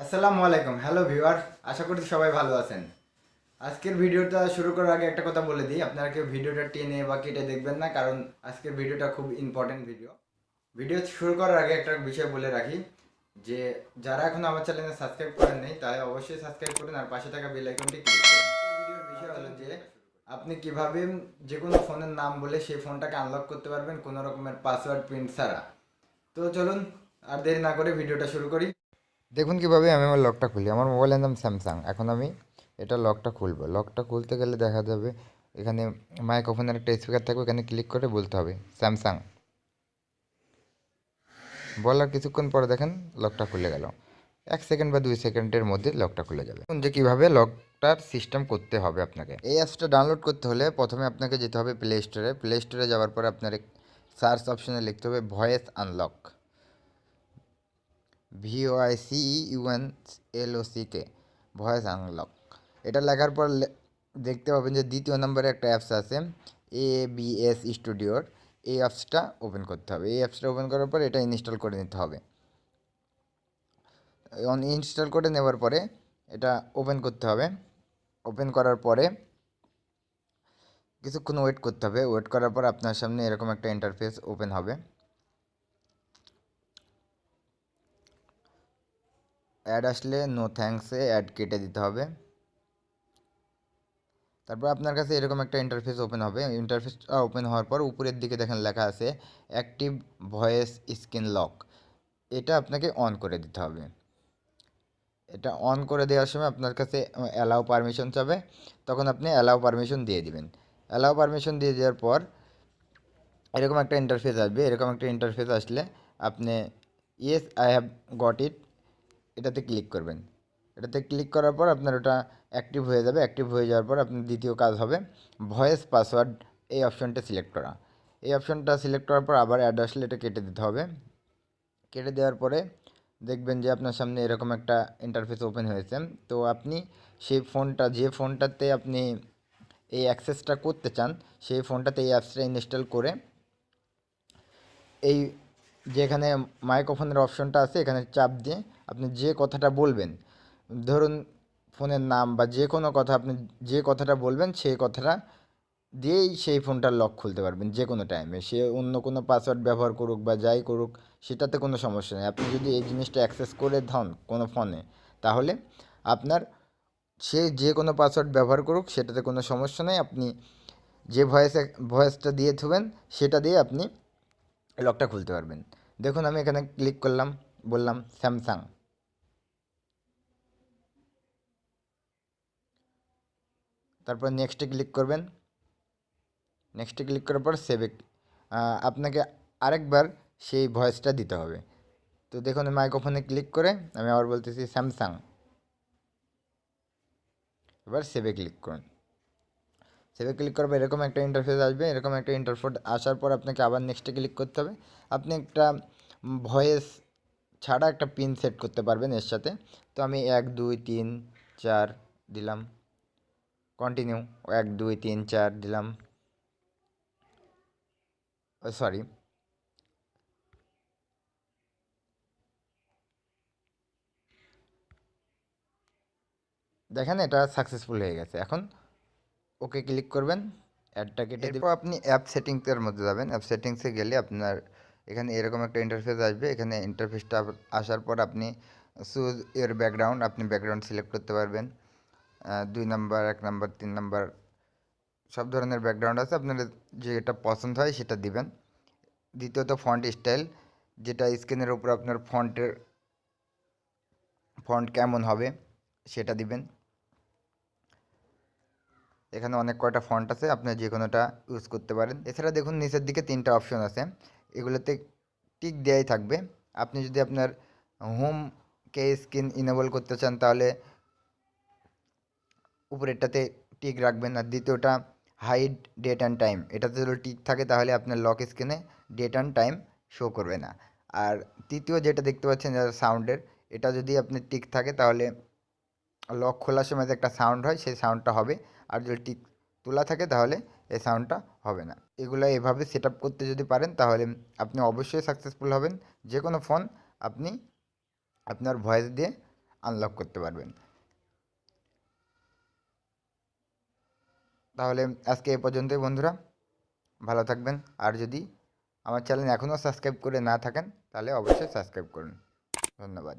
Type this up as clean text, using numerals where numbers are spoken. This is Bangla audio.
আসসালামু আলাইকুম, হ্যালো ভিউয়ার। আশা করি সবাই ভালো আছেন। আজকের ভিডিওটা শুরু করার আগে একটা কথা বলে দিই, আপনারা কেউ ভিডিওটা টেনে বা কেটে দেখবেন না, কারণ আজকের ভিডিওটা খুব ইম্পর্টেন্ট ভিডিও। ভিডিও শুরু করার আগে একটা বিষয় বলে রাখি যে যারা এখন আমার চ্যানেলে সাবস্ক্রাইব করেন নাই তারা অবশ্যই সাবস্ক্রাইব করুন আর পাশে থাকা বেল আইকনটি ক্লিক করুন। ভিডিওর বিষয় হলো যে আপনি কিভাবে যে কোনো ফোনের নাম বলে সেই ফোনটাকে আনলক করতে পারবেন কোনো রকমের পাসওয়ার্ড প্রিন্ট ছাড়া। তো চলুন আর দেরি না করে ভিডিওটা শুরু করি। দেখুন কিভাবে আমি আমার লকটা খুলি। আমার মোবাইলের নাম স্যামসাং। এখন আমি এটা লকটা খুলবো। লকটা খুলতে গেলে দেখা যাবে এখানে মাইক্রোফোনের একটা স্পিকার থাকবে, এখানে ক্লিক করে বলতে হবে স্যামসাং। বলার কিছুক্ষণ পরে দেখেন লকটা খুলে গেল। 1 সেকেন্ড বা 2 সেকেন্ডের মধ্যে লকটা খুলে যাবে। এখন যে কীভাবে লকটার সিস্টেম করতে হবে আপনাকে, এই অ্যাপসটা ডাউনলোড করতে হলে প্রথমে আপনাকে যেতে হবে প্লে স্টোরে। প্লে স্টোরে যাওয়ার পরে আপনার সার্চ অপশনে লিখতে হবে voice unlock, VOICEUNLOCK, voice unlock. এটা লেখার পর দেখতে পাবেন যে দ্বিতীয় নম্বরে একটা অ্যাপস আছে ABS স্টুডিওর। এই অ্যাপসটা ওপেন করতে হবে। এই অ্যাপসটা ওপেন করার পর এটা ইনস্টল করে নিতে হবে। ইনস্টল করে নেওয়ার পরে এটা ওপেন করতে হবে। ওপেন করার পরে কিছুক্ষণ ওয়েট করতে হবে। ওয়েট করার পর আপনার সামনে এরকম একটা ইন্টারফেস ওপেন হবে। অ্যাড আসলে নো থ্যাঙ্কসে অ্যাড কেটে দিতে হবে। তারপর আপনার কাছে এরকম একটা ইন্টারফেস ওপেন হবে। ইন্টারফেসটা ওপেন হওয়ার পর উপরের দিকে দেখেন লেখা আছে অ্যাক্টিভ ভয়েস স্ক্রিন লক। এটা আপনাকে অন করে দিতে হবে। এটা অন করে দেওয়ার সময় আপনার কাছে অ্যালাউ পারমিশন চাবে, তখন আপনি অ্যালাউ পারমিশন দিয়ে দিবেন। অ্যালাউ পারমিশন দিয়ে দেওয়ার পর এরকম একটা ইন্টারফেস আসবে। এরকম একটা ইন্টারফেস আসলে আপনি yes I have got it এটাতে ক্লিক করবেন। এটাতে ক্লিক করার পর আপনার ওটা অ্যাক্টিভ হয়ে যাবে। অ্যাক্টিভ হয়ে যাওয়ার পর আপনার দ্বিতীয় কাজ হবে ভয়েস পাসওয়ার্ড এই অপশনটা সিলেক্ট করা। এই অপশনটা সিলেক্ট করার পর আবার অ্যাড আসলে এটা কেটে দিতে হবে। কেটে দেওয়ার পরে দেখবেন যে আপনার সামনে এরকম একটা ইন্টারফেস ওপেন হয়েছে। তো আপনি সেই ফোনটা যে ফোনটাতে আপনি এই অ্যাক্সেসটা করতে চান সেই ফোনটাতে এই অ্যাপসটা ইনস্টল করে এই যেখানে মাইক্রোফোনের অপশনটা আছে এখানে চাপ দিয়ে আপনি যে কথাটা বলবেন, ধরুন ফোনের নাম বা যে কোনো কথা, আপনি যে কথাটা বলবেন সেই কথাটা দিয়েই সেই ফোনটার লক খুলতে পারবেন যে কোনো টাইমে। সে অন্য কোনো পাসওয়ার্ড ব্যবহার করুক বা যাই করুক সেটাতে কোনো সমস্যা নেই। আপনি যদি এই জিনিসটা অ্যাক্সেস করে দেন কোনো ফোনে, তাহলে আপনার সে যে কোনো পাসওয়ার্ড ব্যবহার করুক সেটাতে কোনো সমস্যা নেই। আপনি যে ভয়েসটা দিয়ে থুবেন সেটা দিয়ে আপনি লকটা খুলতে পারবেন। দেখুন আমি এখানে ক্লিক করলাম, বললাম স্যামসাং। তারপর নেক্সটে ক্লিক করবেন। নেক্সটে ক্লিক করার পর সেভে আপনাকে আরেকবার সেই ভয়েসটা দিতে হবে। তো দেখুন মাইক্রোফোনে ক্লিক করে আমি আবার বলতেছি স্যামসাং। এবার সেভে ক্লিক করুন। সেভে ক্লিক করবে এরকম একটা ইন্টারফেস আসবে। এরকম একটা ইন্টারফেস আসার পর আপনাকে আবার নেক্সটে ক্লিক করতে হবে। আপনি একটা ভয়েস ছাড়া একটা পিন সেট করতে পারবেন এর সাথে। তো আমি 1 2 3 4 দিলাম, কন্টিনিউ। 1 2 3 4 দিলাম, সরি, দেখেন এটা সাকসেসফুল হয়ে গেছে। এখন ওকে ক্লিক করবেন, অ্যাডটা কেটে দেবেন। এরপর আপনি অ্যাপ সেটিংসের মধ্যে যাবেন। অ্যাপ সেটিংসে গেলে আপনার এখানে এরকম একটা ইন্টারফেস আসবে। এখানে ইন্টারফেসটা আসার পর আপনি চুজ এর ব্যাকগ্রাউন্ড, আপনি ব্যাকগ্রাউন্ড সিলেক্ট করতে পারবেন। 2 নাম্বার, 1 নাম্বার, 3 নাম্বার, সব ধরনের ব্যাকগ্রাউন্ড আছে। আপনার যেটা পছন্দ হয় সেটা দিবেন। দ্বিতীয়ত ফন্ট স্টাইল, যেটা স্ক্রিনের উপর আপনার ফন্ট কেমন হবে সেটা দিবেন। এখানে অনেক কয়টা ফন্ট আছে, আপনি যে কোনোটা ইউজ করতে পারেন। এছাড়া দেখুন নিচের দিকে 3টা অপশন আছে, এগুলোতে টিক দেওয়াই থাকবে। আপনি যদি আপনার হোমকে স্ক্রিন ইনেবল করতে চান তাহলে উপরেরটাতে টিক রাখবেন। আর দ্বিতীয়টা হাইড ডেট অ্যান্ড টাইম, এটাতে যদি টিক থাকে তাহলে আপনার লক স্ক্রিনে ডেট অ্যান্ড টাইম শো করবে না। আর তৃতীয় যেটা দেখতে পাচ্ছেন সাউন্ডের, এটা যদি আপনি টিক থাকে তাহলে লক খোলার সময় যে একটা সাউন্ড হয় সেই সাউন্ডটা হবে। আর যদি টিক তোলা থাকে তাহলে এই সাউন্ডটা হবে না। এগুলো এভাবে সেট আপ করতে যদি পারেন তাহলে আপনি অবশ্যই সাকসেসফুল হবেন। যে কোনো ফোন আপনি আপনার ভয়েস দিয়ে আনলক করতে পারবেন। তাহলে আজকে এ পর্যন্তই বন্ধুরা, ভালো থাকবেন। আর যদি আমার চ্যানেল এখনও সাবস্ক্রাইব করে না থাকেন তাহলে অবশ্যই সাবস্ক্রাইব করুন। ধন্যবাদ।